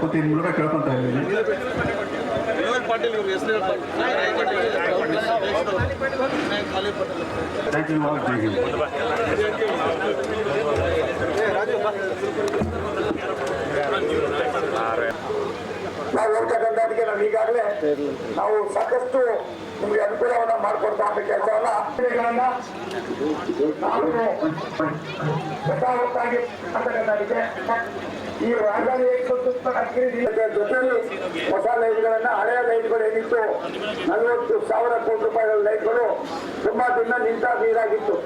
ಸಭಾಪತಿ ಮೂಲಕ ಕೇಳ್ಕೊಂತ ಇದ್ದೀವಿ. Thank you all. Thank you. ನಾವು ಹೋಗ್ತಕ್ಕಂಥದಕ್ಕೆ ನಾವು ಈಗಾಗಲೇ ನಾವು ಸಾಕಷ್ಟು ನಿಮಗೆ ಅನುಕೂಲವನ್ನ ಮಾಡಿಕೊಡ್ತಾ ಅಂತ ಕೆಲಸವನ್ನ ನಾವು ಯಥಾವತ್ತಾಗಿ ಅಂತಕ್ಕಂಥದಕ್ಕೆ ಈ ರಾಜಧಾನಿ ಜೊತೆಯಲ್ಲಿ ಹೊಸ ಲೈಟ್ಗಳನ್ನ ಹಳೆಯ ಲೈಟ್ಗಳು ಏನಿತ್ತು 40,000 ಕೋಟಿ ರೂಪಾಯಿಗಳ ಲೈಟ್ಗಳು ತುಂಬಾ ದಿನ ನಿಂತ ನೀರಾಗಿತ್ತು.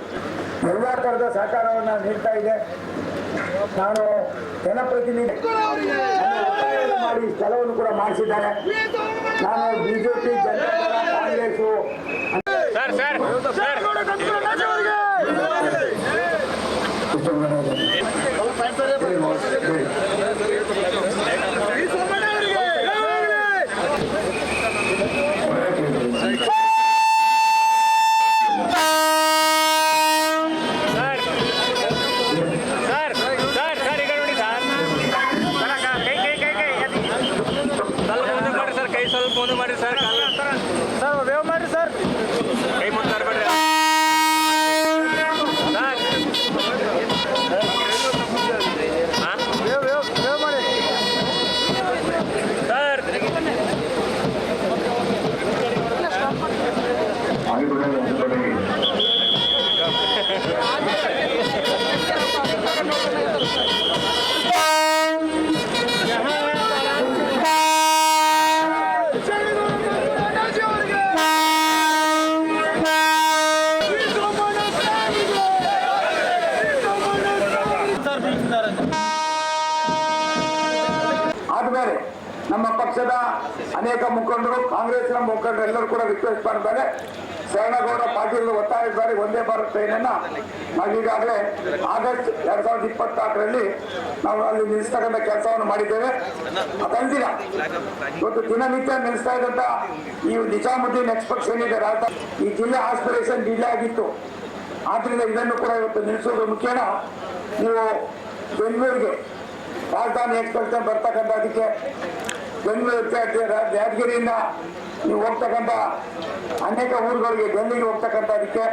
ಎಲ್ಲ ತರದ ಸಹಕಾರವನ್ನ ನೀಡ್ತಾ ಇದೆ. ನಾನು ಜನಪ್ರತಿನಿಧಿ ಮಾಡಿ ಸ್ಥಳವನ್ನು ಕೂಡ ಮಾಡಿಸಿದ್ದಾರೆ. ನಾನು ಬಿಜೆಪಿ, ಜನತಾದಳ, ಕಾಂಗ್ರೆಸ್ ಫೋನ್ ಮಾಡಿ ಸರ್, ವೇವ್ ಮಾಡಿ ಸರ್, ಕೈ ಮುಂದೆ ತರಬೇಡ್ರಿ ಸರ್, ವೇವ್ ಮಾಡಿ ಸರ್. ಆದ್ಮೇಲೆ ನಮ್ಮ ಪಕ್ಷದ ಅನೇಕ ಮುಖಂಡರು, ಕಾಂಗ್ರೆಸ್ನ ಮುಖಂಡರು ಎಲ್ಲರೂ ಕೂಡ ರಿಕ್ವೆಸ್ಟ್ ಮಾಡಿದ್ದಾರೆ. ಶರಣಗೌಡ ಪಾಟೀಲ್ ಒತ್ತಾಯದ ಬಾರಿ ಒಂದೇ ಭಾರತ್ ಟ್ರೈನ್ ಅನ್ನ ನಾವೀಗಾಗಲೇ ಆಗಸ್ಟ್ 2024ರಲ್ಲಿ ನಾವು ಅಲ್ಲಿ ನಿಲ್ಲಿಸ್ತಕ್ಕಂಥ ಕೆಲಸವನ್ನು ಮಾಡಿದ್ದೇವೆ. ಅದಲ್ದಿರ ಇವತ್ತು ದಿನನಿತ್ಯ ನಿಲ್ಲಿಸ್ತಾ ಇದ್ದಂತ ಈ ನಿಜಾಮುದ್ದೀನ್ ಎಕ್ಸ್ಪ್ರೆಸ್ ಏನಿದೆ ರಾಜಧಾನಿ, ಈ ಜಿಲ್ಲೆ ಆಸ್ಪಿರೇಷನ್ ಡಿಲೇ ಆಗಿತ್ತು. ಆದ್ರಿಂದ ಇದನ್ನು ಕೂಡ ಇವತ್ತು ನಿಲ್ಲಿಸೋದ್ರ ಮುಖೇನ ನೀವು ಬೆಂಗಳೂರಿಗೆ ರಾಜಧಾನಿ ಎಕ್ಸ್ಪ್ರೆಸ್ ಬರ್ತಕ್ಕಂಥದಕ್ಕೆ ಬೆಂಗಳೂರು ಯಾದಗಿರಿಯಿಂದ ನೀವು ಹೋಗ್ತಕ್ಕಂಥ ಅನೇಕ ಊರುಗಳಿಗೆ ಡೆಲ್ಲಿಗೆ ಹೋಗ್ತಕ್ಕಂಥದಕ್ಕೆ